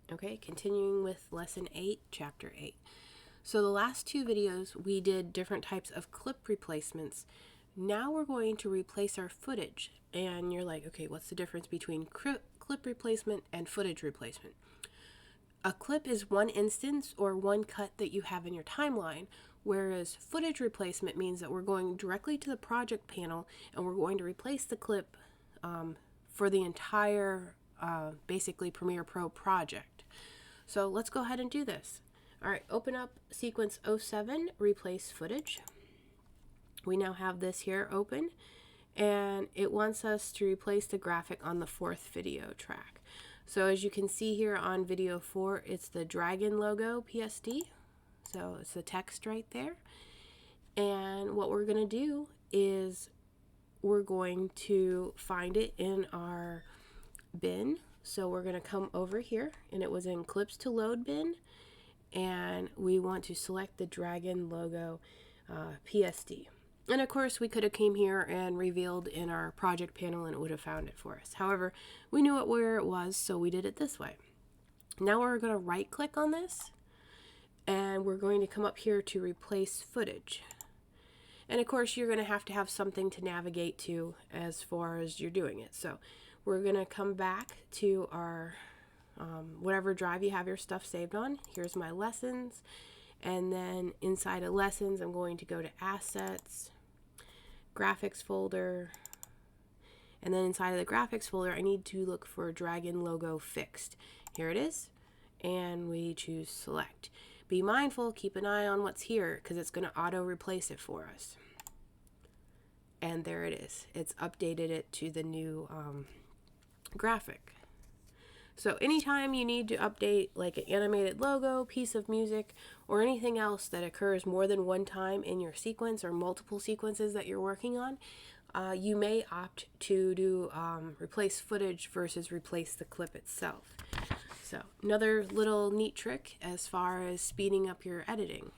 Okay, continuing with lesson 8, chapter 8. So the last two videos we did different types of clip replacements. Now we're going to replace our footage. And you're like, okay, what's the difference between clip replacement and footage replacement? A clip is one instance or one cut that you have in your timeline, whereas footage replacement means that we're going directly to the project panel and we're going to replace the clip for the entire basically Premiere Pro project. So let's go ahead and do this. All right, open up sequence 07, replace footage. We now have this here open, and it wants us to replace the graphic on the 4th video track. So as you can see here on video 4, it's the dragon logo PSD. So it's the text right there. And what we're going to do is we're going to find it in our bin. So we're going to come over here, and it was in clips to load bin, and we want to select the dragon logo PSD. And of course we could have came here and revealed in our project panel and it would have found it for us. However, we knew where it was, so we did it this way. Now we're going to right click on this, and we're going to come up here to replace footage. And of course you're going to have something to navigate to as far as you're doing it. So we're going to come back to our whatever drive you have your stuff saved on. Here's my lessons, and then inside of lessons I'm going to go to assets, graphics folder, and then inside of the graphics folder I need to look for dragon logo fixed. Here it is, and we choose select. Be mindful, keep an eye on what's here because it's going to auto replace it for us. And there it is. It's updated it to the new graphic. So anytime you need to update like an animated logo, piece of music, or anything else that occurs more than one time in your sequence or multiple sequences that you're working on, you may opt to do replace footage versus replace the clip itself. So another little neat trick as far as speeding up your editing.